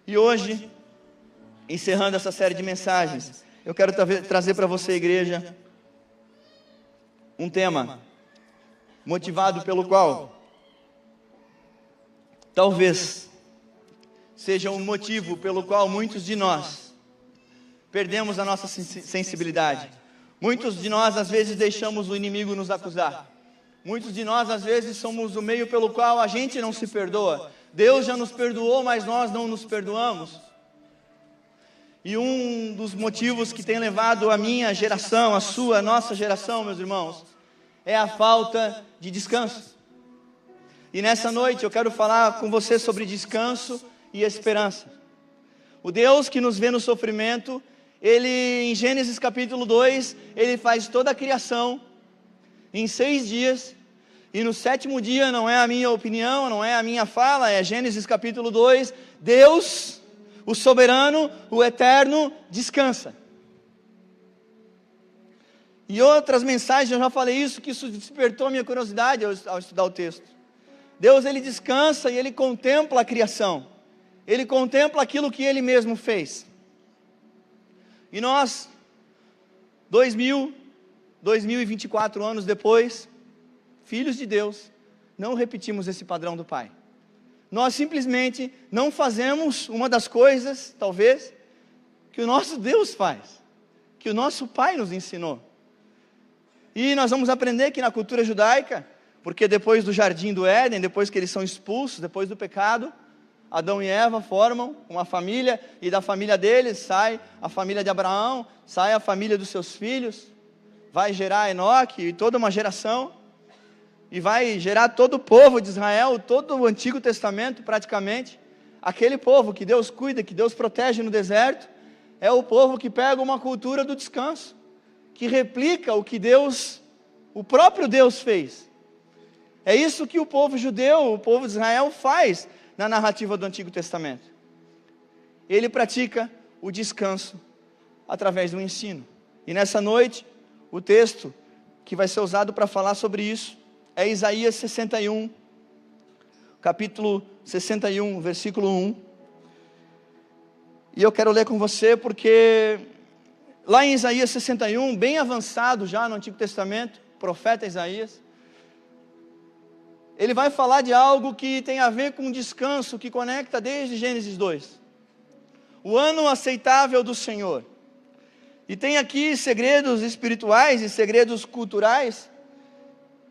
E hoje, encerrando essa série de mensagens, eu quero trazer para você, igreja, um tema motivado pelo qual talvez seja um motivo pelo qual muitos de nós perdemos a nossa sensibilidade. Muitos de nós às vezes deixamos o inimigo nos acusar. Muitos de nós às vezes somos o meio pelo qual a gente não se perdoa. Deus já nos perdoou, mas nós não nos perdoamos. E um dos motivos que tem levado a minha geração, a sua, a nossa geração, meus irmãos, é a falta de descanso. E nessa noite eu quero falar com você sobre descanso e esperança. O Deus que nos vê no sofrimento, Ele, em Gênesis capítulo 2, Ele faz toda a criação em 6 dias, e no 7º dia, não é a minha opinião, não é a minha fala, é Gênesis capítulo 2, Deus, o soberano, o eterno, descansa. E outras mensagens eu já falei isso, que isso despertou a minha curiosidade ao estudar o texto. Deus, Ele descansa e Ele contempla a criação. Ele contempla aquilo que Ele mesmo fez. E nós, 2024 anos depois, filhos de Deus, não repetimos esse padrão do Pai. Nós simplesmente não fazemos uma das coisas, talvez, que o nosso Deus faz, que o nosso Pai nos ensinou. E nós vamos aprender que na cultura judaica, porque depois do jardim do Éden, depois que eles são expulsos, depois do pecado, Adão e Eva formam uma família, e da família deles sai a família de Abraão, sai a família dos seus filhos, vai gerar Enoque e toda uma geração, e vai gerar todo o povo de Israel, todo o Antigo Testamento praticamente. Aquele povo que Deus cuida, que Deus protege no deserto, é o povo que pega uma cultura do descanso, que replica o que Deus, o próprio Deus fez. É isso que o povo judeu, o povo de Israel faz na narrativa do Antigo Testamento. Ele pratica o descanso através do ensino. E nessa noite, o texto que vai ser usado para falar sobre isso é Isaías 61, capítulo 61, versículo 1. E eu quero ler com você porque lá em Isaías 61, bem avançado já no Antigo Testamento, profeta Isaías, ele vai falar de algo que tem a ver com descanso, que conecta desde Gênesis 2. O ano aceitável do Senhor. E tem aqui segredos espirituais e segredos culturais,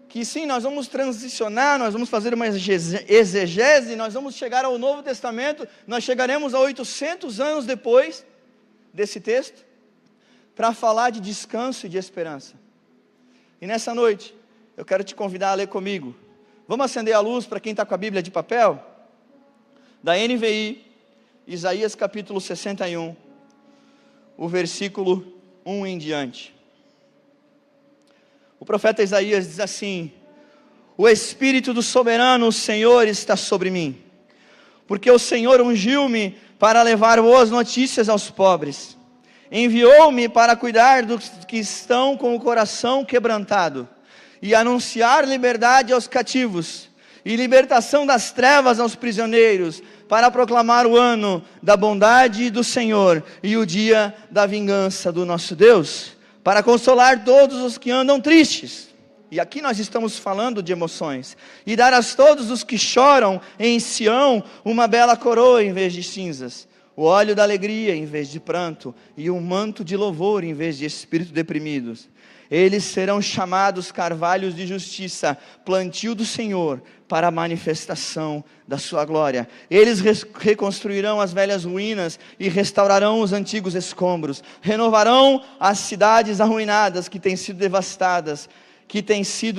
que sim, nós vamos transicionar, nós vamos fazer uma exegese, nós vamos chegar ao Novo Testamento, nós chegaremos a 800 anos depois desse texto, para falar de descanso e de esperança. E nessa noite, eu quero te convidar a ler comigo. Vamos acender a luz para quem está com a Bíblia de papel? Da NVI, Isaías capítulo 61, o versículo 1 em diante. O profeta Isaías diz assim: o Espírito do soberano, o Senhor, está sobre mim, porque o Senhor ungiu-me para levar boas notícias aos pobres, enviou-me para cuidar dos que estão com o coração quebrantado, e anunciar liberdade aos cativos, e libertação das trevas aos prisioneiros, para proclamar o ano da bondade do Senhor, e o dia da vingança do nosso Deus, para consolar todos os que andam tristes. E aqui nós estamos falando de emoções. E dar a todos os que choram em Sião uma bela coroa em vez de cinzas, o óleo da alegria em vez de pranto, e um manto de louvor em vez de espírito deprimidos. Eles serão chamados carvalhos de justiça, plantio do Senhor, para a manifestação da sua glória. Eles reconstruirão as velhas ruínas e restaurarão os antigos escombros. Renovarão as cidades arruinadas que têm sido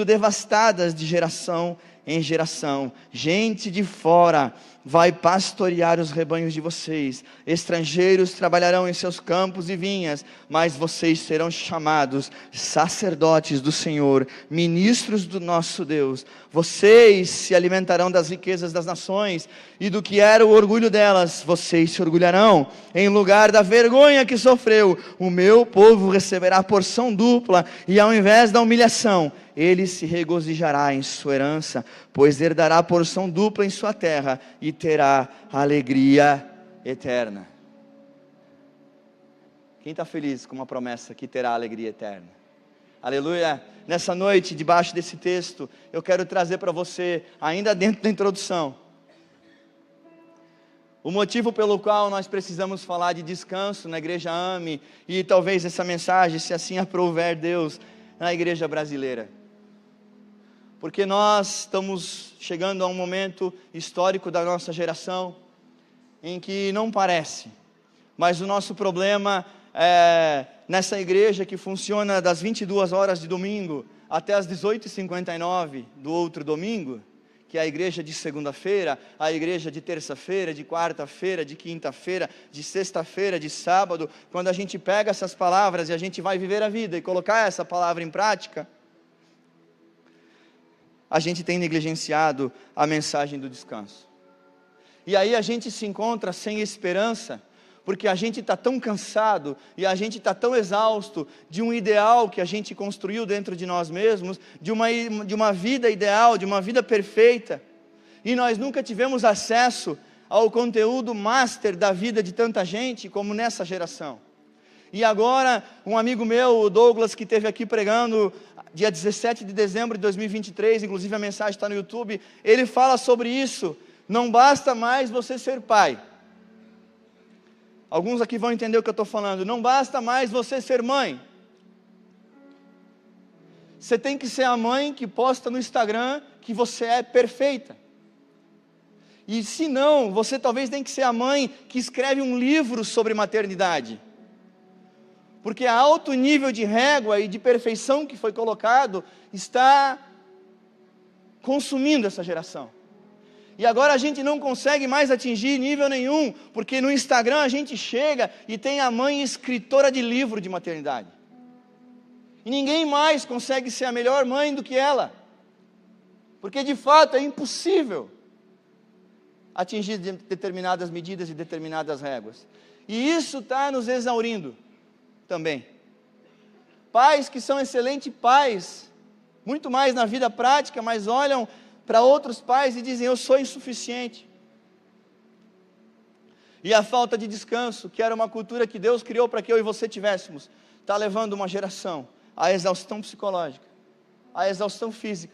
devastadas de geração em geração. Gente de fora vai pastorear os rebanhos de vocês. Estrangeiros trabalharão em seus campos e vinhas, mas vocês serão chamados sacerdotes do Senhor, ministros do nosso Deus. Vocês se alimentarão das riquezas das nações, e do que era o orgulho delas, vocês se orgulharão. Em lugar da vergonha que sofreu, o meu povo receberá porção dupla, e ao invés da humilhação, ele se regozijará em sua herança, pois herdará porção dupla em sua terra, e terá alegria eterna. Quem está feliz com uma promessa que terá alegria eterna? Aleluia! Nessa noite, debaixo desse texto, eu quero trazer para você, ainda dentro da introdução, o motivo pelo qual nós precisamos falar de descanso na igreja AME, e talvez essa mensagem, se assim aprouver Deus, na igreja brasileira. Porque nós estamos chegando a um momento histórico da nossa geração, em que não parece, mas o nosso problema é nessa igreja que funciona das 22 horas de domingo até as 18h59 do outro domingo, que é a igreja de segunda-feira, a igreja de terça-feira, de quarta-feira, de quinta-feira, de sexta-feira, de sábado. Quando a gente pega essas palavras e a gente vai viver a vida e colocar essa palavra em prática, a gente tem negligenciado a mensagem do descanso. E aí a gente se encontra sem esperança, porque a gente está tão cansado e a gente está tão exausto de um ideal que a gente construiu dentro de nós mesmos, de uma vida ideal, de uma vida perfeita, e nós nunca tivemos acesso ao conteúdo master da vida de tanta gente como nessa geração. E agora, um amigo meu, o Douglas, que esteve aqui pregando dia 17 de dezembro de 2023, inclusive a mensagem está no YouTube, ele fala sobre isso. Não basta mais você ser pai. Alguns aqui vão entender o que eu estou falando. Não basta mais você ser mãe. Você tem que ser a mãe que posta no Instagram que você é perfeita. E se não, você talvez tem que ser a mãe que escreve um livro sobre maternidade. Porque a alto nível de régua e de perfeição que foi colocado está consumindo essa geração. E agora a gente não consegue mais atingir nível nenhum, porque no Instagram a gente chega e tem a mãe escritora de livro de maternidade. E ninguém mais consegue ser a melhor mãe do que ela. Porque de fato é impossível atingir determinadas medidas e determinadas réguas. E isso está nos exaurindo também. Pais que são excelentes pais, muito mais na vida prática, mas olham para outros pais e dizem, eu sou insuficiente. E a falta de descanso, que era uma cultura que Deus criou para que eu e você tivéssemos, está levando uma geração à exaustão psicológica, à exaustão física,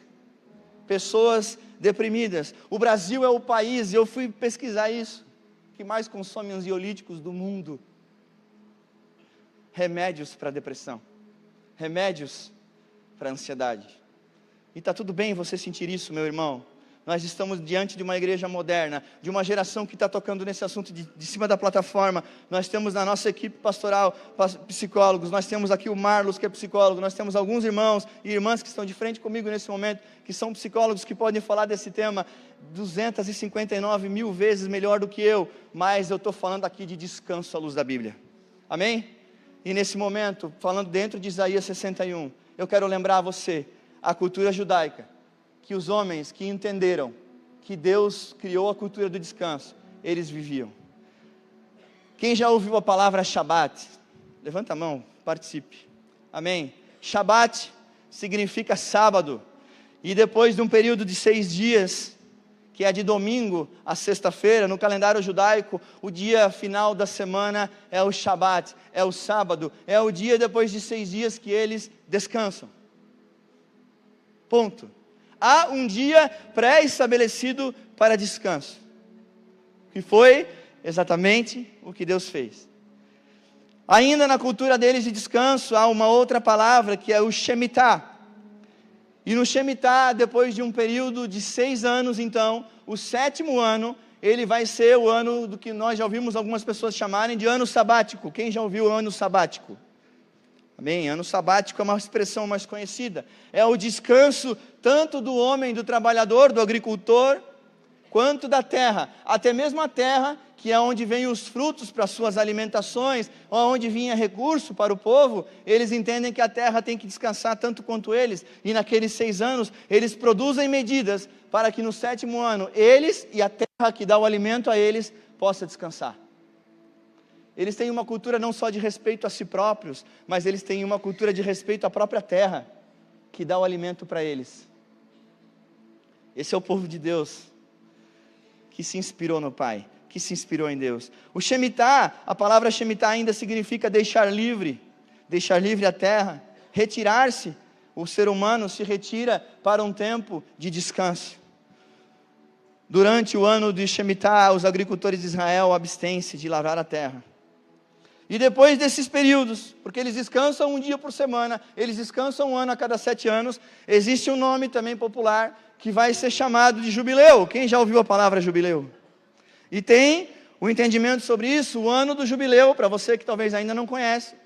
pessoas deprimidas. O Brasil é o país, e eu fui pesquisar isso, que mais consome ansiolíticos do mundo. Remédios para depressão, remédios para ansiedade. E está tudo bem você sentir isso, meu irmão. Nós estamos diante de uma igreja moderna, de uma geração que está tocando nesse assunto de cima da plataforma. Nós temos na nossa equipe pastoral psicólogos, nós temos aqui o Marlos, que é psicólogo, nós temos alguns irmãos e irmãs que estão de frente comigo nesse momento, que são psicólogos, que podem falar desse tema 259 mil vezes melhor do que eu, mas eu estou falando aqui de descanso à luz da Bíblia. Amém? E nesse momento, falando dentro de Isaías 61, eu quero lembrar a você, a cultura judaica, que os homens que entenderam que Deus criou a cultura do descanso, eles viviam. Quem já ouviu a palavra Shabat? Levanta a mão, participe. Amém? Shabat significa sábado, e depois de um período de 6 dias, que é de domingo a sexta-feira, no calendário judaico, o dia final da semana é o Shabat, é o sábado, é o dia depois de 6 dias que eles descansam. Ponto. Há um dia pré-estabelecido para descanso, que foi exatamente o que Deus fez. Ainda na cultura deles de descanso, há uma outra palavra que é o Shemitah. E no Shemitah, depois de um período de 6 anos, então, o 7º ano, ele vai ser o ano do que nós já ouvimos algumas pessoas chamarem de ano sabático. Quem já ouviu o ano sabático? Amém? Ano sabático é uma expressão mais conhecida. É o descanso tanto do homem, do trabalhador, do agricultor, quanto da terra. Até mesmo a terra, que é onde vêm os frutos para suas alimentações, onde vinha recurso para o povo, eles entendem que a terra tem que descansar tanto quanto eles. E naqueles 6 anos, eles produzem medidas para que no 7º ano, eles e a terra que dá o alimento a eles, possa descansar. Eles têm uma cultura não só de respeito a si próprios, mas eles têm uma cultura de respeito à própria terra, que dá o alimento para eles. Esse é o povo de Deus, que se inspirou no Pai, que se inspirou em Deus. O Shemitah, a palavra Shemitah ainda significa deixar livre a terra, retirar-se. O ser humano se retira para um tempo de descanso. Durante o ano de Shemitah, os agricultores de Israel abstêm-se de lavrar a terra. E depois desses períodos, porque eles descansam um dia por semana, eles descansam um ano a cada 7 anos, existe um nome também popular que vai ser chamado de jubileu. Quem já ouviu a palavra jubileu? E tem o entendimento sobre isso, o ano do jubileu, para você que talvez ainda não conhece,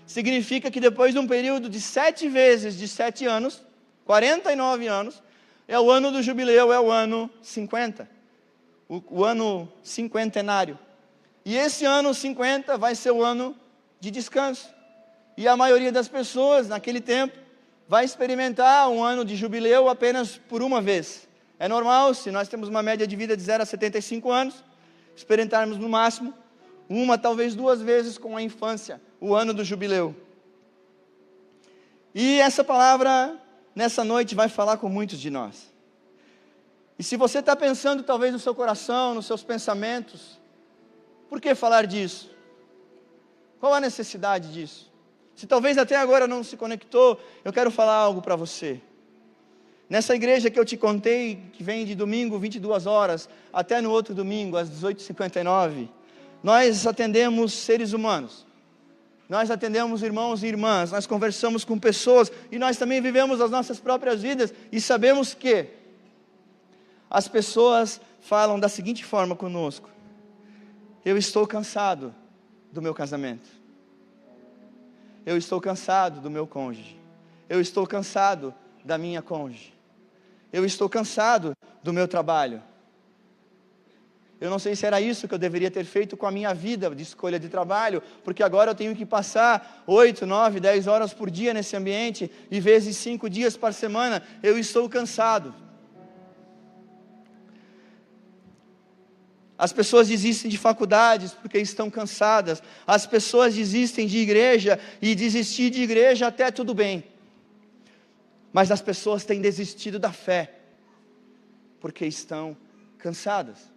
significa que depois de um período de 7 vezes de 7 anos, 49 anos, é o ano do jubileu, é o ano 50, o ano cinquentenário. E esse ano 50 vai ser o ano de descanso. E a maioria das pessoas naquele tempo vai experimentar um ano de jubileu apenas por uma vez. É normal, se nós temos uma média de vida de 0 a 75 anos, experimentarmos no máximo uma, talvez 2 vezes com a infância, o ano do jubileu. E essa palavra, nessa noite, vai falar com muitos de nós. E se você está pensando talvez no seu coração, nos seus pensamentos, por que falar disso? Qual a necessidade disso? Se talvez até agora não se conectou, eu quero falar algo para você. Nessa igreja que eu te contei, que vem de domingo 22 horas, até no outro domingo, às 18h59, nós atendemos seres humanos. Nós atendemos irmãos e irmãs, nós conversamos com pessoas, e nós também vivemos as nossas próprias vidas, e sabemos que as pessoas falam da seguinte forma conosco: eu estou cansado do meu casamento. Eu estou cansado do meu cônjuge. Eu estou cansado da minha cônjuge. Eu estou cansado do meu trabalho. Eu não sei se era isso que eu deveria ter feito com a minha vida de escolha de trabalho, porque agora eu tenho que passar 8, 9, 10 horas por dia nesse ambiente, e vezes 5 dias por semana. Eu estou cansado. As pessoas desistem de faculdades porque estão cansadas. As pessoas desistem de igreja, e desistir de igreja até tudo bem. Mas as pessoas têm desistido da fé porque estão cansadas.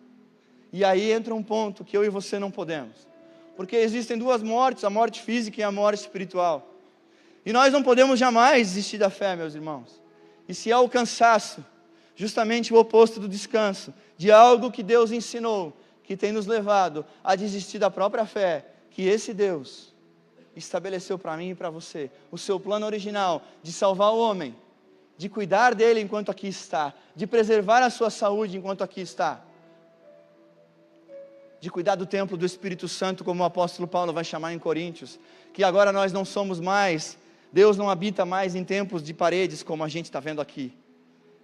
E aí entra um ponto que eu e você não podemos. Porque existem 2 mortes, a morte física e a morte espiritual. E nós não podemos jamais desistir da fé, meus irmãos. E se é o cansaço, justamente o oposto do descanso, de algo que Deus ensinou, que tem nos levado a desistir da própria fé, que esse Deus estabeleceu para mim e para você, o seu plano original de salvar o homem, de cuidar dele enquanto aqui está, de preservar a sua saúde enquanto aqui está, de cuidar do templo do Espírito Santo, como o apóstolo Paulo vai chamar em Coríntios, que agora nós não somos mais, Deus não habita mais em templos de paredes como a gente está vendo aqui.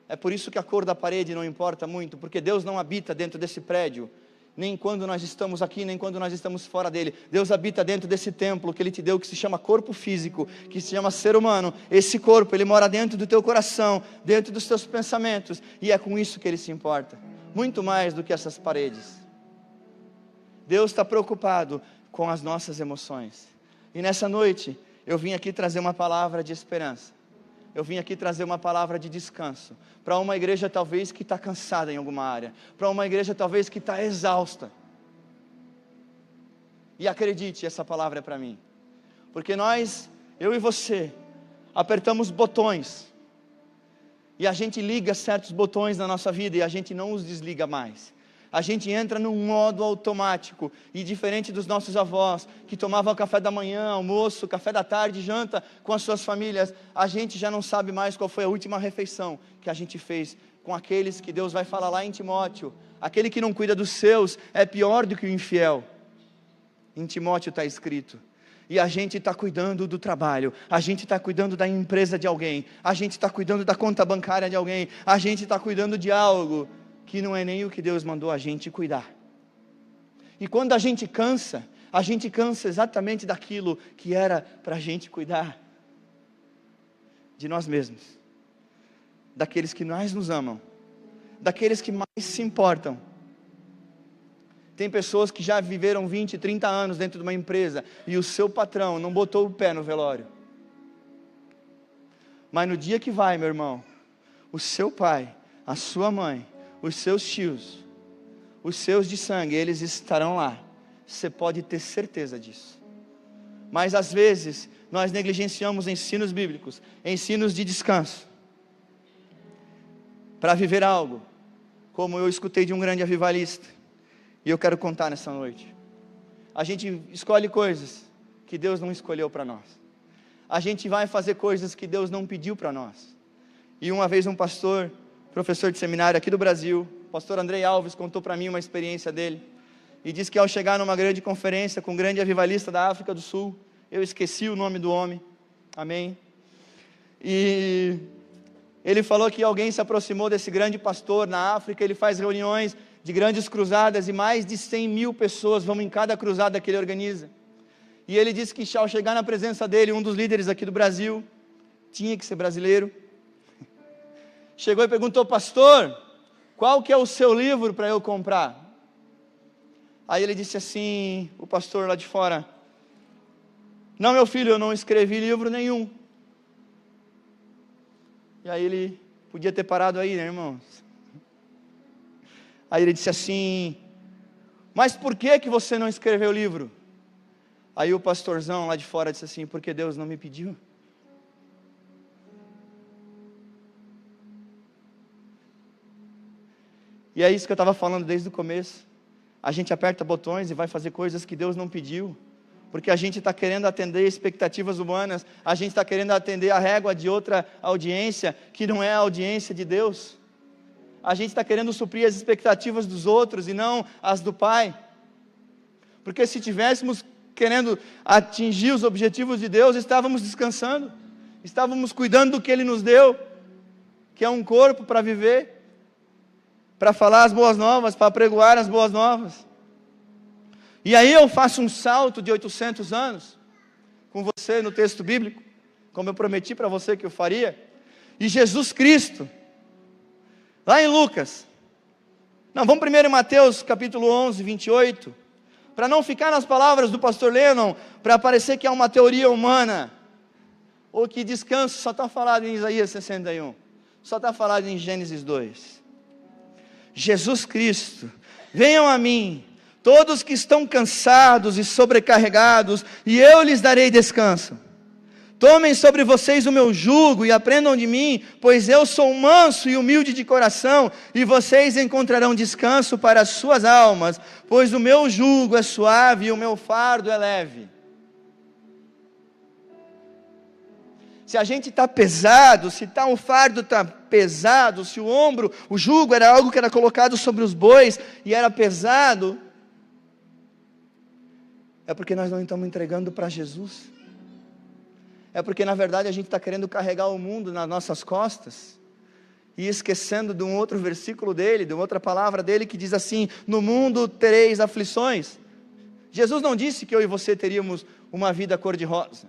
É por isso que a cor da parede não importa muito, porque Deus não habita dentro desse prédio, nem quando nós estamos aqui, nem quando nós estamos fora dele. Deus habita dentro desse templo que Ele te deu, que se chama corpo físico, que se chama ser humano. Esse corpo, ele mora dentro do teu coração, dentro dos teus pensamentos, e é com isso que Ele se importa, muito mais do que essas paredes. Deus está preocupado com as nossas emoções. E nessa noite, eu vim aqui trazer uma palavra de esperança. Eu vim aqui trazer uma palavra de descanso, para uma igreja talvez que está cansada em alguma área, para uma igreja talvez que está exausta. E acredite, essa palavra é para mim, porque nós, eu e você, apertamos botões, e a gente liga certos botões na nossa vida, e a gente não os desliga mais. A gente entra num modo automático, e diferente dos nossos avós, que tomavam café da manhã, almoço, café da tarde, janta com as suas famílias, a gente já não sabe mais qual foi a última refeição que a gente fez com aqueles que Deus vai falar lá em Timóteo. Aquele que não cuida dos seus é pior do que o infiel. Em Timóteo está escrito. E a gente está cuidando do trabalho, a gente está cuidando da empresa de alguém, a gente está cuidando da conta bancária de alguém, a gente está cuidando de algo que não é nem o que Deus mandou a gente cuidar. E quando a gente cansa exatamente daquilo que era para a gente cuidar, de nós mesmos, daqueles que mais nos amam, daqueles que mais se importam. Tem pessoas que já viveram 20, 30 anos dentro de uma empresa, e o seu patrão não botou o pé no velório. Mas no dia que vai, meu irmão, o seu pai, a sua mãe, os seus tios, os seus de sangue, eles estarão lá. Você pode ter certeza disso. Mas às vezes, nós negligenciamos ensinos bíblicos, ensinos de descanso, para viver algo, como eu escutei de um grande avivalista, e eu quero contar nessa noite. A gente escolhe coisas que Deus não escolheu para nós. A gente vai fazer coisas que Deus não pediu para nós. E uma vez um pastor, professor de seminário aqui do Brasil, pastor Andrei Alves, contou para mim uma experiência dele, e disse que ao chegar numa grande conferência com um grande avivalista da África do Sul, eu esqueci o nome do homem, amém, e ele falou que alguém se aproximou desse grande pastor na África. Ele faz reuniões de grandes cruzadas, e mais de 100 mil pessoas vão em cada cruzada que ele organiza, e ele disse que ao chegar na presença dele, um dos líderes aqui do Brasil, tinha que ser brasileiro, chegou e perguntou: pastor, qual que é o seu livro para eu comprar? Aí ele disse assim, o pastor lá de fora: não, meu filho, eu não escrevi livro nenhum. E aí ele podia ter parado aí, né, irmãos? Aí ele disse assim: mas por que você não escreveu o livro? Aí o pastorzão lá de fora disse assim: porque Deus não me pediu. E é isso que eu estava falando desde o começo. A gente aperta botões e vai fazer coisas que Deus não pediu, porque a gente está querendo atender expectativas humanas, a gente está querendo atender a régua de outra audiência, que não é a audiência de Deus. A gente está querendo suprir as expectativas dos outros e não as do Pai. Porque se tivéssemos querendo atingir os objetivos de Deus, estávamos descansando, estávamos cuidando do que Ele nos deu, que é um corpo para viver, para falar as boas novas, para pregoar as boas novas. E aí eu faço um salto de 800 anos, com você no texto bíblico, como eu prometi para você que eu faria, e Jesus Cristo, lá em Lucas, não, vamos primeiro em Mateus capítulo 11, 28, para não ficar nas palavras do pastor Lennon, para parecer que é uma teoria humana, ou que descanso só está falado em Isaías 61, só está falado em Gênesis 2, Jesus Cristo: venham a mim, todos que estão cansados e sobrecarregados, e eu lhes darei descanso. Tomem sobre vocês o meu jugo e aprendam de mim, pois eu sou manso e humilde de coração, e vocês encontrarão descanso para as suas almas, pois o meu jugo é suave e o meu fardo é leve. Se a gente está pesado, se o fardo está pesado, se o ombro, o jugo era algo que era colocado sobre os bois e era pesado, é porque nós não estamos entregando para Jesus. É porque na verdade a gente está querendo carregar o mundo nas nossas costas e esquecendo de um outro versículo dele, de uma outra palavra dele que diz assim: no mundo tereis aflições. Jesus não disse que eu e você teríamos uma vida cor-de-rosa.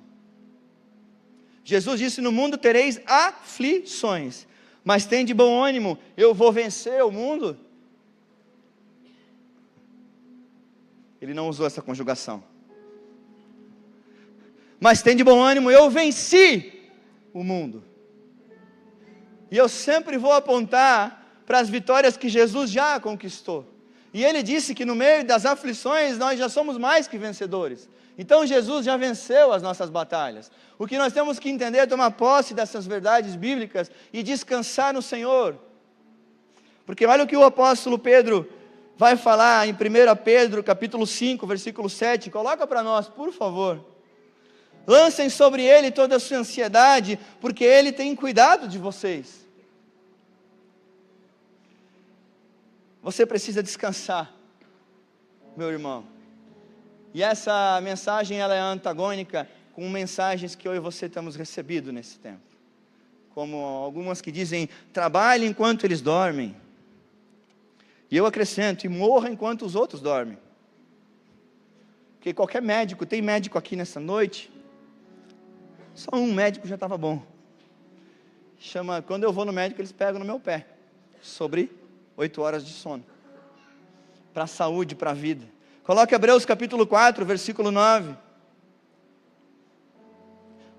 Jesus disse: no mundo tereis aflições, mas tem de bom ânimo, eu vou vencer o mundo. Ele não usou essa conjugação. Mas tem de bom ânimo, eu venci o mundo. E eu sempre vou apontar para as vitórias que Jesus já conquistou. E ele disse que no meio das aflições nós já somos mais que vencedores. Então Jesus já venceu as nossas batalhas. O que nós temos que entender é tomar posse dessas verdades bíblicas e descansar no Senhor. Porque olha o que o apóstolo Pedro vai falar em 1 Pedro capítulo 5, versículo 7. Coloca para nós, por favor. Lancem sobre ele toda a sua ansiedade, porque ele tem cuidado de vocês. Você precisa descansar, meu irmão. E essa mensagem ela é antagônica com mensagens que eu e você temos recebido nesse tempo. Como algumas que dizem: trabalhe enquanto eles dormem. E eu acrescento: e morra enquanto os outros dormem. Porque qualquer médico, tem médico aqui nessa noite, só um médico já estava bom. Quando eu vou no médico, eles pegam no meu pé, sobre 8 horas de sono, para a saúde, para a vida. Coloque Hebreus capítulo 4, versículo 9.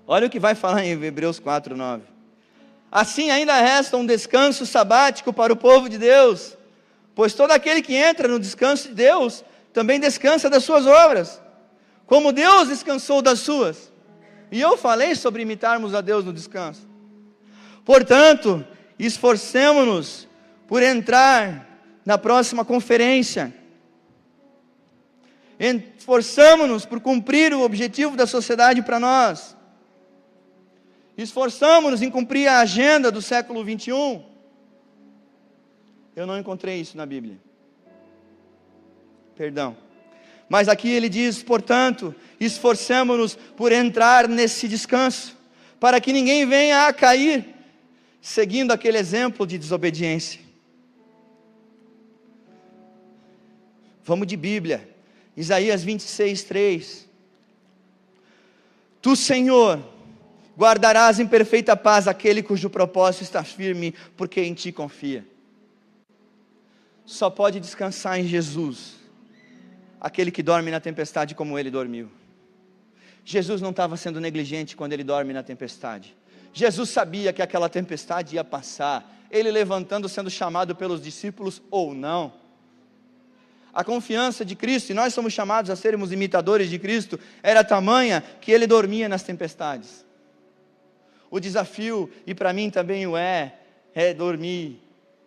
Olha o que vai falar em Hebreus 4, 9. Assim ainda resta um descanso sabático para o povo de Deus, Pois todo aquele que entra no descanso de Deus, também descansa das suas obras, como Deus descansou das suas. E eu falei sobre imitarmos a Deus no descanso. Portanto, esforcemo-nos por entrar na próxima conferência. Esforçamo-nos por cumprir o objetivo da sociedade para nós. Esforçamo-nos em cumprir a agenda do século 21. Eu não encontrei isso na Bíblia. Perdão. Mas aqui ele diz, portanto, esforçamo-nos por entrar nesse descanso, para que ninguém venha a cair, seguindo aquele exemplo de desobediência. Vamos de Bíblia. Isaías 26:3. Tu, Senhor, guardarás em perfeita paz aquele cujo propósito está firme, porque em ti confia. Só pode descansar em Jesus aquele que dorme na tempestade como ele dormiu. Jesus não estava sendo negligente quando ele dorme na tempestade. Jesus sabia que aquela tempestade ia passar, ele levantando, sendo chamado pelos discípulos ou não. A confiança de Cristo, e nós somos chamados a sermos imitadores de Cristo, era tamanha que ele dormia nas tempestades. O desafio, e para mim também o é dormir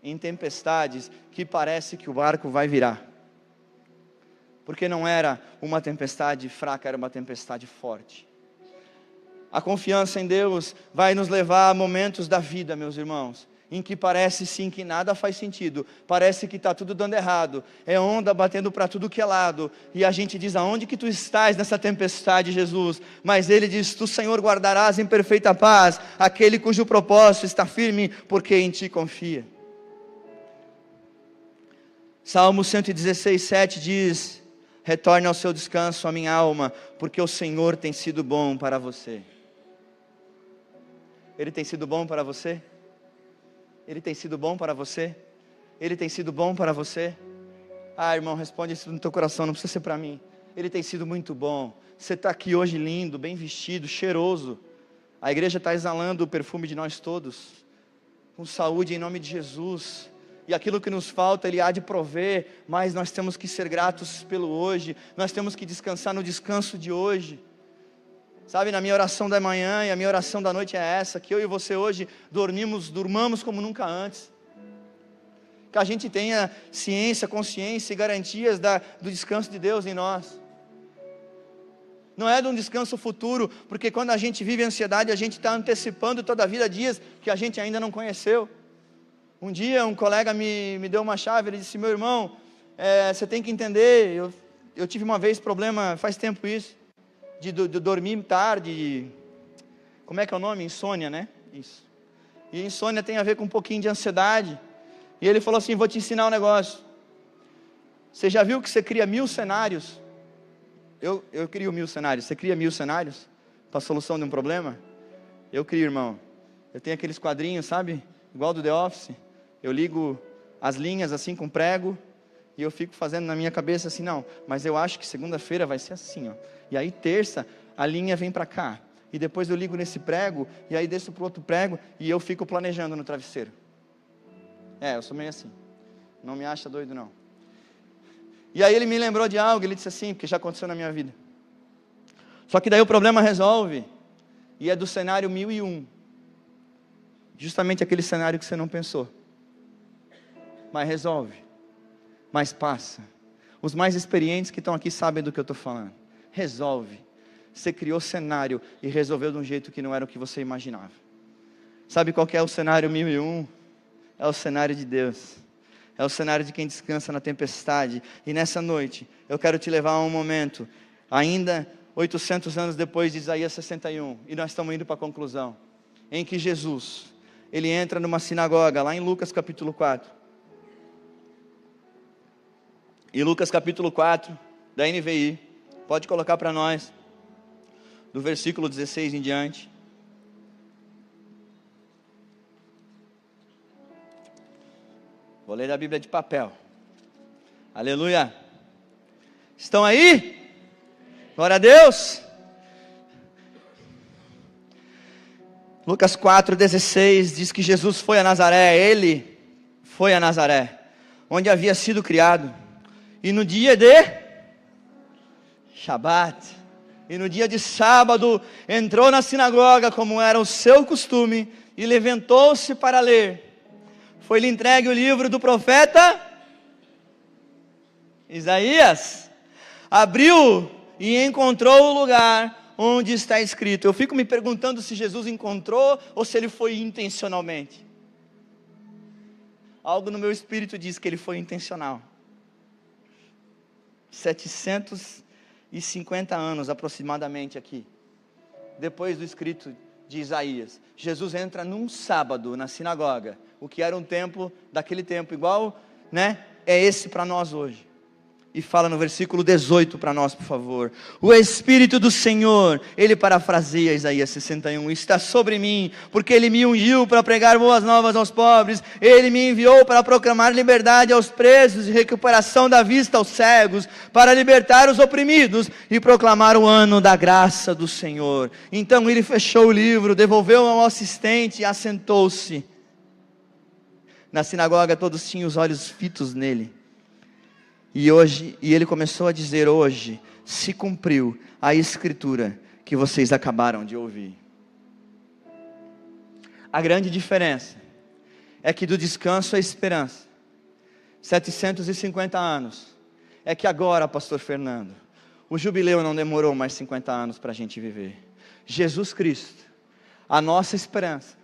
em tempestades que parece que o barco vai virar. Porque não era uma tempestade fraca, era uma tempestade forte. A confiança em Deus vai nos levar a momentos da vida, meus irmãos, em que parece sim que nada faz sentido, parece que está tudo dando errado, é onda batendo para tudo que é lado, e a gente diz, aonde que tu estás nessa tempestade, Jesus? Mas ele diz, tu, Senhor, guardarás em perfeita paz aquele cujo propósito está firme, porque em ti confia. Salmo 116:7 diz, retorne ao seu descanso a minha alma, porque o Senhor tem sido bom para você. Ele tem sido bom para você? Ele tem sido bom para você? Ele tem sido bom para você? Ah, irmão, responde isso no teu coração, não precisa ser para mim. Ele tem sido muito bom. Você está aqui hoje lindo, bem vestido, cheiroso. A igreja está exalando o perfume de nós todos, com saúde em nome de Jesus. E aquilo que nos falta, Ele há de prover, mas nós temos que ser gratos pelo hoje, nós temos que descansar no descanso de hoje. Sabe, na minha oração da manhã e a minha oração da noite é essa, que eu e você hoje durmamos como nunca antes. Que a gente tenha ciência, consciência e garantias do descanso de Deus em nós. Não é de um descanso futuro, porque quando a gente vive ansiedade, a gente está antecipando toda a vida dias que a gente ainda não conheceu. Um dia um colega me deu uma chave, ele disse, meu irmão, você tem que entender, eu tive uma vez problema, faz tempo isso, de dormir tarde, como é que é o nome? Insônia, né? Isso. E insônia tem a ver com um pouquinho de ansiedade. E ele falou assim, vou te ensinar um negócio. Você já viu que você cria 1000 cenários? Eu crio 1000 cenários. Você cria 1000 cenários para a solução de um problema? Eu crio, irmão. Eu tenho aqueles quadrinhos, sabe? Igual do The Office. Eu ligo as linhas assim com prego. E eu fico fazendo na minha cabeça assim, não, mas eu acho que segunda-feira vai ser assim, ó. E aí terça, a linha vem para cá. E depois eu ligo nesse prego, e aí desço para o outro prego, e eu fico planejando no travesseiro. Eu sou meio assim. Não me acha doido, não. E aí ele me lembrou de algo, ele disse assim, porque já aconteceu na minha vida. Só que daí o problema resolve, e é do cenário 1001. Justamente aquele cenário que você não pensou. Mas resolve. Mas passa. Os mais experientes que estão aqui sabem do que eu estou falando. Resolve. Você criou cenário e resolveu de um jeito que não era o que você imaginava. Sabe qual que é o cenário 1001? É o cenário de Deus. É o cenário de quem descansa na tempestade. E nessa noite, eu quero te levar a um momento, ainda 800 anos depois de Isaías 61, e nós estamos indo para a conclusão, em que Jesus, ele entra numa sinagoga, lá em Lucas capítulo 4. E Lucas capítulo 4, da NVI, pode colocar para nós, do versículo 16 em diante. Vou ler a Bíblia de papel. Aleluia. Estão aí? Glória a Deus. Lucas 4:16 diz que Jesus foi a Nazaré. Ele foi a Nazaré, onde havia sido criado. E no dia de Shabat, e no dia de sábado, entrou na sinagoga, como era o seu costume, e levantou-se para ler. Foi-lhe entregue o livro do profeta Isaías. Abriu e encontrou o lugar onde está escrito. Eu fico me perguntando se Jesus encontrou ou se ele foi intencionalmente. Algo no meu espírito diz que ele foi intencional. 750 anos aproximadamente aqui, depois do escrito de Isaías, Jesus entra num sábado na sinagoga, o que era um tempo, daquele tempo, igual, né, é esse para nós hoje. E fala no versículo 18 para nós, por favor. O Espírito do Senhor, ele parafraseia Isaías 61, está sobre mim, porque ele me ungiu para pregar boas novas aos pobres, ele me enviou para proclamar liberdade aos presos e recuperação da vista aos cegos, para libertar os oprimidos e proclamar o ano da graça do Senhor. Então ele fechou o livro, devolveu ao assistente e assentou-se. Na sinagoga todos tinham os olhos fitos nele. E ele começou a dizer: hoje se cumpriu a escritura que vocês acabaram de ouvir. A grande diferença é que do descanso à esperança, 750 anos, é que agora, pastor Fernando, o jubileu não demorou mais 50 anos para a gente viver. Jesus Cristo, a nossa esperança,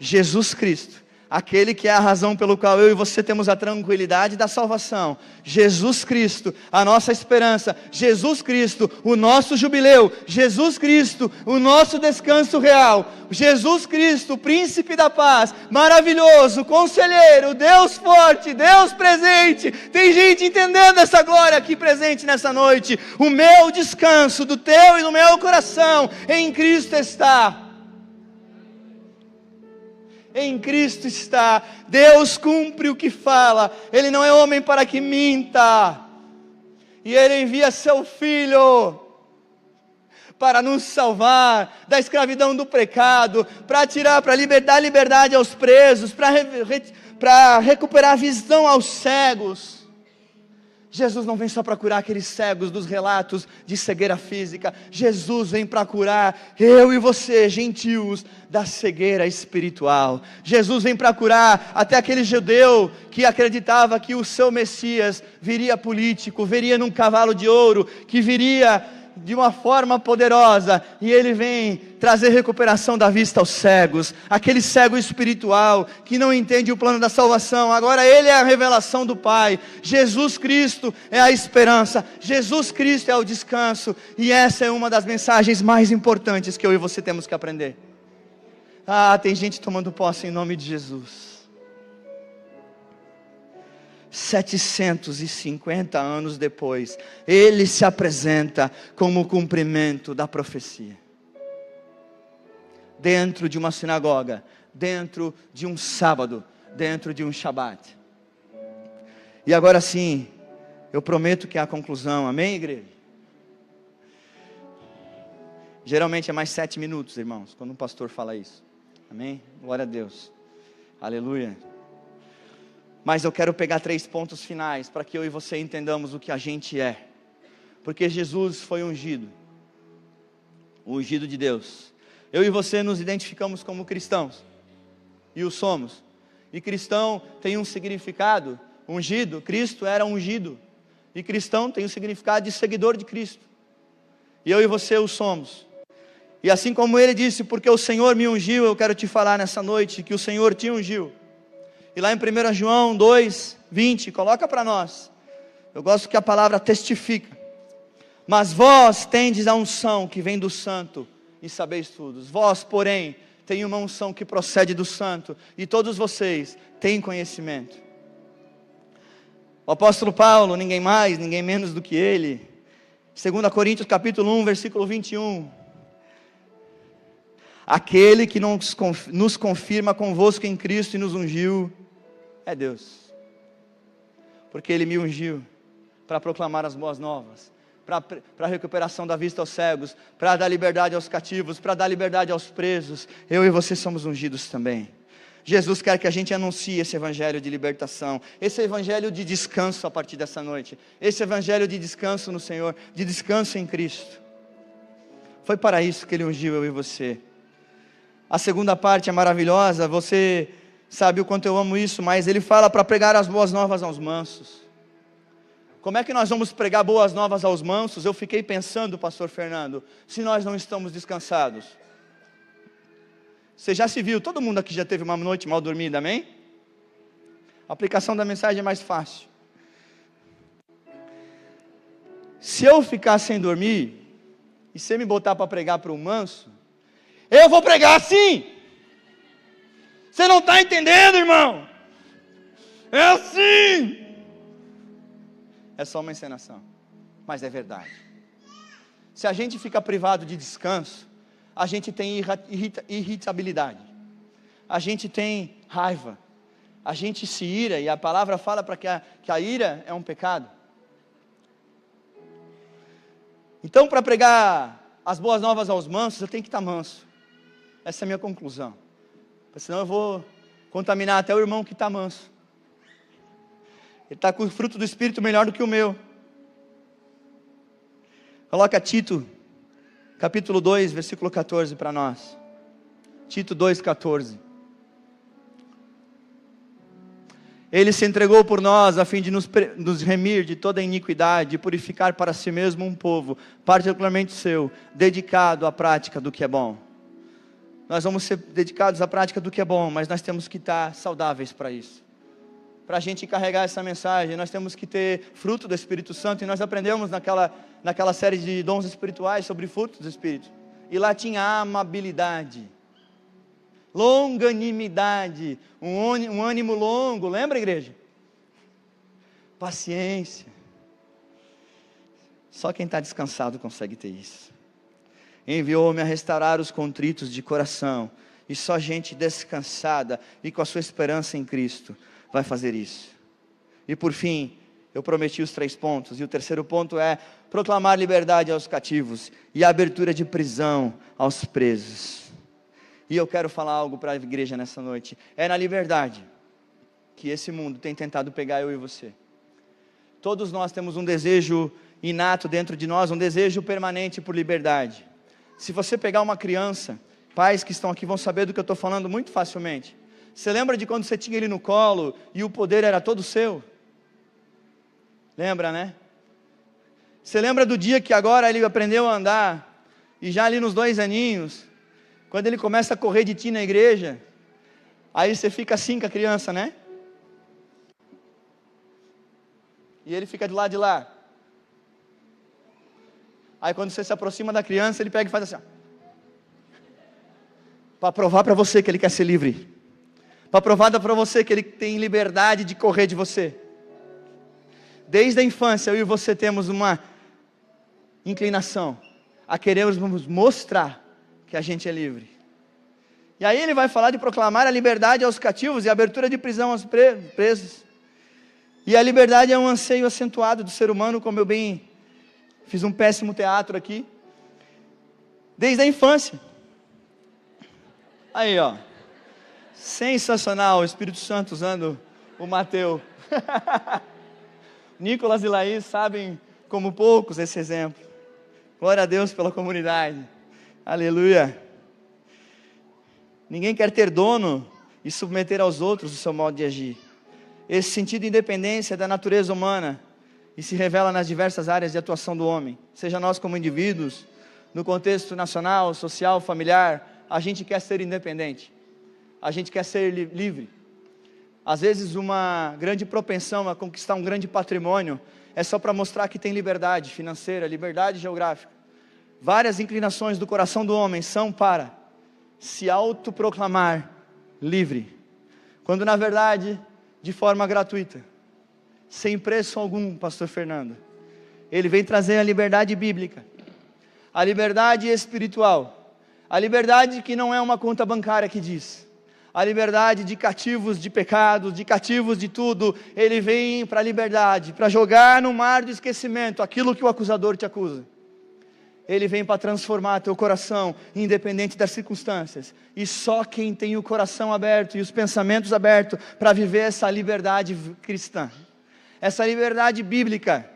Jesus Cristo, aquele que é a razão pelo qual eu e você temos a tranquilidade da salvação, Jesus Cristo, a nossa esperança, Jesus Cristo, o nosso jubileu, Jesus Cristo, o nosso descanso real, Jesus Cristo, príncipe da paz, maravilhoso, conselheiro, Deus forte, Deus presente. Tem gente entendendo essa glória aqui presente nessa noite. O meu descanso do teu e do meu coração em Cristo está. Em Cristo está. Deus cumpre o que fala. Ele não é homem para que minta. E Ele envia seu Filho para nos salvar da escravidão do pecado, para dar liberdade aos presos, para recuperar a visão aos cegos. Jesus não vem só para curar aqueles cegos dos relatos de cegueira física. Jesus vem para curar eu e você, gentios, da cegueira espiritual. Jesus vem para curar até aquele judeu que acreditava que o seu Messias viria político, viria num cavalo de ouro, que viria de uma forma poderosa, e ele vem trazer recuperação da vista aos cegos, aquele cego espiritual, que não entende o plano da salvação. Agora ele é a revelação do Pai. Jesus Cristo é a esperança, Jesus Cristo é o descanso, e essa é uma das mensagens mais importantes que eu e você temos que aprender. Tem gente tomando posse em nome de Jesus. 750 anos depois, ele se apresenta como o cumprimento da profecia. Dentro de uma sinagoga, dentro de um sábado, dentro de um Shabat. E agora sim, eu prometo que é a conclusão, amém, igreja? Geralmente é mais 7 minutos, irmãos, quando um pastor fala isso, amém? Glória a Deus, aleluia. Mas eu quero pegar 3 pontos finais, para que eu e você entendamos o que a gente é. Porque Jesus foi ungido, o ungido de Deus. Eu e você nos identificamos como cristãos, e o somos. E cristão tem um significado, ungido, Cristo era ungido. E cristão tem o significado de seguidor de Cristo. E eu e você o somos. E assim como ele disse, porque o Senhor me ungiu, eu quero te falar nessa noite que o Senhor te ungiu. E lá em 1 João 2, 20, coloca para nós. Eu gosto que a palavra testifica. Mas vós tendes a unção que vem do santo, e sabeis tudo. Vós, porém, tem uma unção que procede do santo, e todos vocês têm conhecimento. O apóstolo Paulo, ninguém mais, ninguém menos do que ele, 2 Coríntios capítulo 1, versículo 21. Aquele que nos confirma convosco em Cristo e nos ungiu, é Deus. Porque Ele me ungiu para proclamar as boas novas, para a recuperação da vista aos cegos, para dar liberdade aos cativos, para dar liberdade aos presos. Eu e você somos ungidos também. Jesus quer que a gente anuncie esse evangelho de libertação, esse evangelho de descanso a partir dessa noite, esse evangelho de descanso no Senhor, de descanso em Cristo. Foi para isso que Ele ungiu eu e você. A segunda parte é maravilhosa, você sabe o quanto eu amo isso, mas Ele fala para pregar as boas novas aos mansos. Como é que nós vamos pregar boas novas aos mansos? Eu fiquei pensando, pastor Fernando, se nós não estamos descansados. Você já se viu, todo mundo aqui já teve uma noite mal dormida, amém? A aplicação da mensagem é mais fácil. Se eu ficar sem dormir, e você me botar para pregar para um manso, eu vou pregar assim. Você não está entendendo, irmão? É assim. É só uma encenação, mas é verdade. Se a gente fica privado de descanso, a gente tem irritabilidade, a gente tem raiva, a gente se ira, e a palavra fala para que a ira é um pecado. Então, para pregar as boas novas aos mansos, eu tenho que estar manso. Essa é a minha conclusão, porque senão eu vou contaminar até o irmão que está manso. Ele está com o fruto do Espírito melhor do que o meu. Coloca Tito, capítulo 2, versículo 14 para nós. Tito 2,14. Ele se entregou por nós a fim de nos remir de toda iniquidade e purificar para si mesmo um povo, particularmente seu, dedicado à prática do que é bom. Nós vamos ser dedicados à prática do que é bom, mas nós temos que estar saudáveis para isso. Para a gente carregar essa mensagem, nós temos que ter fruto do Espírito Santo, e nós aprendemos naquela série de dons espirituais sobre frutos do Espírito, e lá tinha amabilidade, longanimidade, um ânimo longo, lembra, igreja? Paciência. Só quem está descansado consegue ter isso. Enviou-me a restaurar os contritos de coração, e só gente descansada e com a sua esperança em Cristo vai fazer isso. E por fim, eu prometi os 3 pontos, e o terceiro ponto é proclamar liberdade aos cativos e a abertura de prisão aos presos. E eu quero falar algo para a igreja nessa noite. É na liberdade que esse mundo tem tentado pegar eu e você. Todos nós temos um desejo inato dentro de nós, um desejo permanente por liberdade. Se você pegar uma criança, pais que estão aqui vão saber do que eu estou falando muito facilmente. Você lembra de quando você tinha ele no colo e o poder era todo seu? Lembra, né? Você lembra do dia que agora ele aprendeu a andar, e já ali nos 2 aninhos, quando ele começa a correr de ti na igreja, aí você fica assim com a criança, né? E ele fica do lado de lá. Aí quando você se aproxima da criança, ele pega e faz assim, para provar para você que ele quer ser livre, para provar para você que ele tem liberdade de correr de você. Desde a infância, eu e você temos uma inclinação a querermos mostrar que a gente é livre. E aí ele vai falar de proclamar a liberdade aos cativos e a abertura de prisão aos presos. E a liberdade é um anseio acentuado do ser humano, como eu bem fiz um péssimo teatro aqui, desde a infância. Aí, ó, sensacional, o Espírito Santo usando o Mateus. Nicolas e Laís sabem como poucos esse exemplo. Glória a Deus pela comunidade, aleluia. Ninguém quer ter dono e submeter aos outros o seu modo de agir. Esse sentido de independência é da natureza humana e se revela nas diversas áreas de atuação do homem. Seja nós como indivíduos, no contexto nacional, social, familiar, a gente quer ser independente. A gente quer ser livre. Às vezes uma grande propensão a conquistar um grande patrimônio é só para mostrar que tem liberdade financeira, liberdade geográfica. Várias inclinações do coração do homem são para se autoproclamar livre, quando na verdade, de forma gratuita, sem preço algum, pastor Fernando, ele vem trazer a liberdade bíblica, a liberdade espiritual, a liberdade que não é uma conta bancária que diz, a liberdade de cativos de pecados, de cativos de tudo. Ele vem para a liberdade, para jogar no mar do esquecimento aquilo que o acusador te acusa. Ele vem para transformar teu coração, independente das circunstâncias. E só quem tem o coração aberto e os pensamentos abertos para viver essa liberdade cristã, essa liberdade bíblica,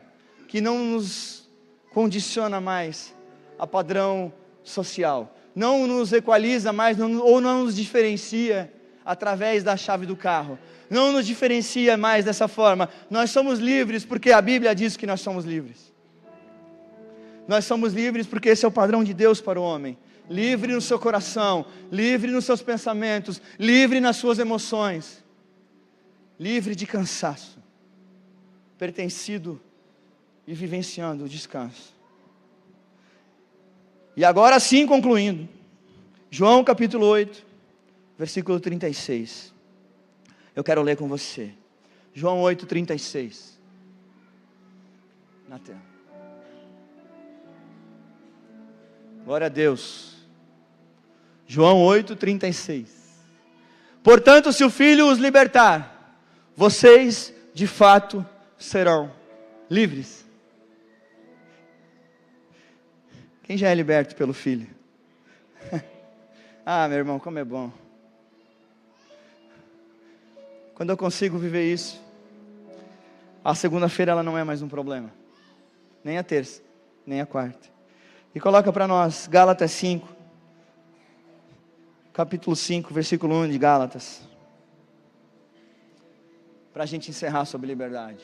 que não nos condiciona mais a padrão social, não nos equaliza mais, ou não nos diferencia através da chave do carro, não nos diferencia mais dessa forma. Nós somos livres porque a Bíblia diz que nós somos livres. Nós somos livres porque esse é o padrão de Deus para o homem. Livre no seu coração, livre nos seus pensamentos, livre nas suas emoções, livre de cansaço, pertencido e vivenciando o descanso. E agora sim, concluindo, João capítulo 8, versículo 36. Eu quero ler com você. João 8, 36. Na tela. Glória a Deus. João 8, 36. Portanto, se o Filho os libertar, vocês de fato serão livres. Quem já é liberto pelo Filho? Ah, meu irmão, como é bom. Quando eu consigo viver isso, a segunda-feira ela não é mais um problema. Nem a terça, nem a quarta. E coloca para nós, Gálatas 5, capítulo 5, versículo 1 de Gálatas. Para a gente encerrar sobre liberdade.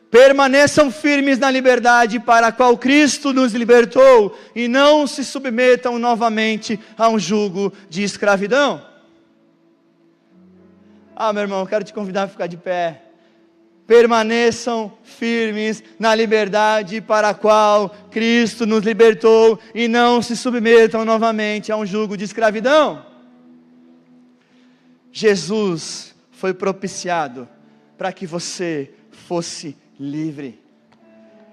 Permaneçam firmes na liberdade para a qual Cristo nos libertou, e não se submetam novamente a um jugo de escravidão. Ah, meu irmão, eu quero te convidar a ficar de pé. Permaneçam firmes na liberdade para a qual Cristo nos libertou, e não se submetam novamente a um jugo de escravidão. Jesus foi propiciado para que você fosse livre.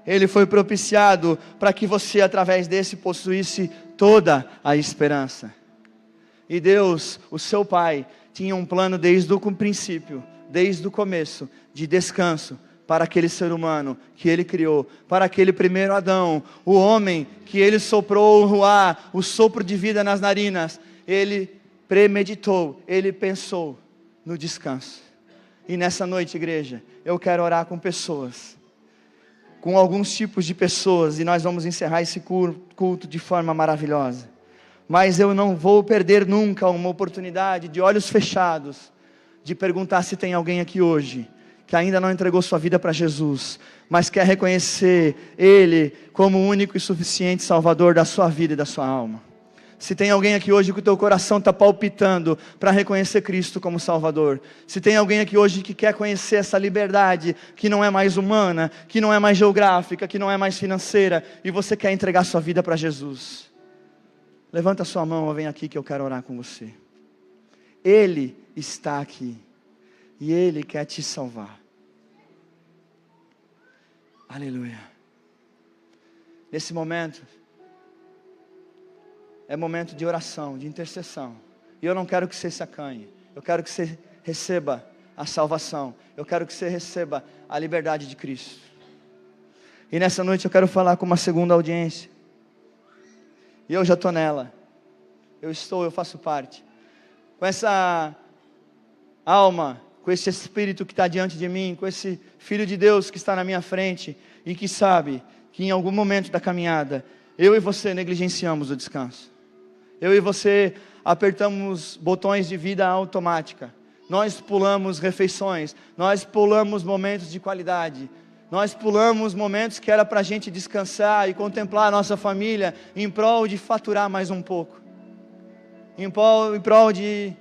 Ele foi propiciado para que você, através desse, possuísse toda a esperança. E Deus, o seu Pai, tinha um plano desde o princípio, desde o começo, de descanso para aquele ser humano que Ele criou, para aquele primeiro Adão, o homem que Ele soprou o ruá, o sopro de vida nas narinas. Ele premeditou, Ele pensou no descanso. E nessa noite, igreja, eu quero orar com pessoas, com alguns tipos de pessoas, e nós vamos encerrar esse culto de forma maravilhosa. Mas eu não vou perder nunca uma oportunidade, de olhos fechados, de perguntar se tem alguém aqui hoje que ainda não entregou sua vida para Jesus, mas quer reconhecer Ele como o único e suficiente Salvador da sua vida e da sua alma. Se tem alguém aqui hoje que o teu coração está palpitando para reconhecer Cristo como Salvador, se tem alguém aqui hoje que quer conhecer essa liberdade, que não é mais humana, que não é mais geográfica, que não é mais financeira, e você quer entregar sua vida para Jesus, levanta sua mão ou vem aqui que eu quero orar com você. Ele está aqui, e Ele quer te salvar. Aleluia. Nesse momento, é momento de oração, de intercessão. E eu não quero que você se acanhe. Eu quero que você receba a salvação. Eu quero que você receba a liberdade de Cristo. E nessa noite eu quero falar com uma segunda audiência. E eu já estou nela. Eu faço parte. Com essa alma, com esse Espírito que está diante de mim, com esse Filho de Deus que está na minha frente, e que sabe que em algum momento da caminhada, eu e você negligenciamos o descanso. Eu e você apertamos botões de vida automática. Nós pulamos refeições, nós pulamos momentos de qualidade, nós pulamos momentos que era para a gente descansar e contemplar a nossa família, em prol de faturar mais um pouco, em prol de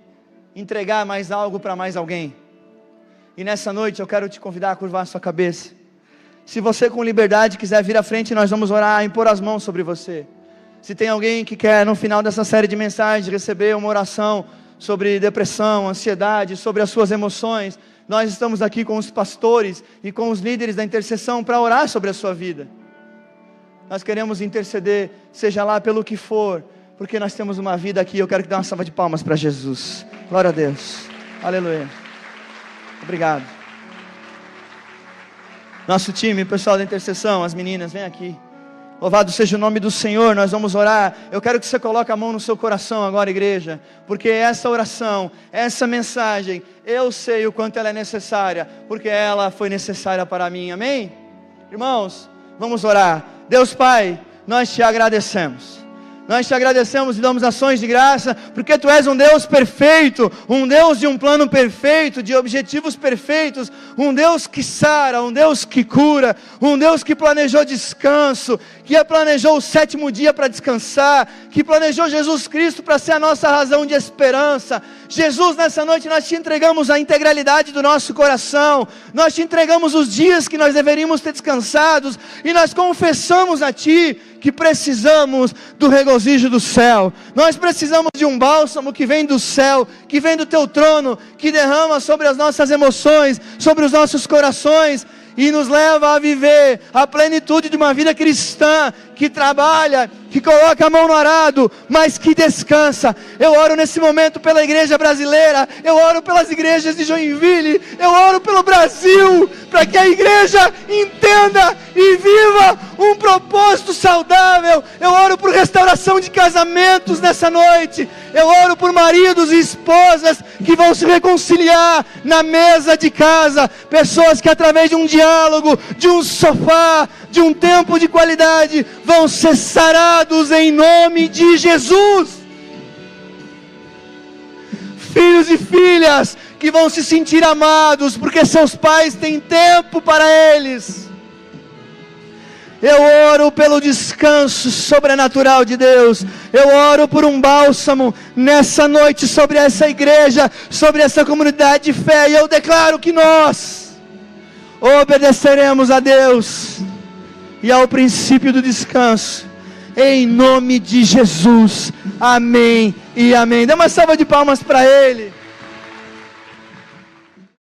entregar mais algo para mais alguém. E nessa noite eu quero te convidar a curvar a sua cabeça. Se você com liberdade quiser vir à frente, nós vamos orar e impor as mãos sobre você. Se tem alguém que quer no final dessa série de mensagens receber uma oração sobre depressão, ansiedade, sobre as suas emoções, nós estamos aqui com os pastores e com os líderes da intercessão para orar sobre a sua vida. Nós queremos interceder, seja lá pelo que for, porque nós temos uma vida aqui. Eu quero que dê uma salva de palmas para Jesus. Glória a Deus. Aleluia. Obrigado. Nosso time, pessoal da intercessão, as meninas, vem aqui. Louvado seja o nome do Senhor. Nós vamos orar. Eu quero que você coloque a mão no seu coração agora, igreja, porque essa oração, essa mensagem, eu sei o quanto ela é necessária, porque ela foi necessária para mim, amém? Irmãos, vamos orar. Deus Pai, nós te agradecemos. Nós te agradecemos e damos ações de graça, porque Tu és um Deus perfeito, um Deus de um plano perfeito, de objetivos perfeitos, um Deus que sara, um Deus que cura, um Deus que planejou descanso, que planejou o 7º dia para descansar, que planejou Jesus Cristo para ser a nossa razão de esperança. Jesus, nessa noite nós Te entregamos a integralidade do nosso coração, nós Te entregamos os dias que nós deveríamos ter descansados, e nós confessamos a Ti que precisamos do regozijo do céu. Nós precisamos de um bálsamo que vem do céu, que vem do Teu trono, que derrama sobre as nossas emoções, sobre os nossos corações, e nos leva a viver a plenitude de uma vida cristã, que trabalha, que coloca a mão no arado, mas que descansa. Eu oro nesse momento pela igreja brasileira, eu oro pelas igrejas de Joinville, eu oro pelo Brasil, para que a igreja entenda e viva um propósito saudável. Eu oro por restauração de casamentos nessa noite, eu oro por maridos e esposas que vão se reconciliar na mesa de casa, pessoas que através de um diálogo, de um sofá, de um tempo de qualidade, vão ser sarados em nome de Jesus. Filhos e filhas que vão se sentir amados, porque seus pais têm tempo para eles. Eu oro pelo descanso sobrenatural de Deus. Eu oro por um bálsamo nessa noite sobre essa igreja, sobre essa comunidade de fé. E eu declaro que nós obedeceremos a Deus e ao princípio do descanso, em nome de Jesus, amém e amém. Dê uma salva de palmas para Ele.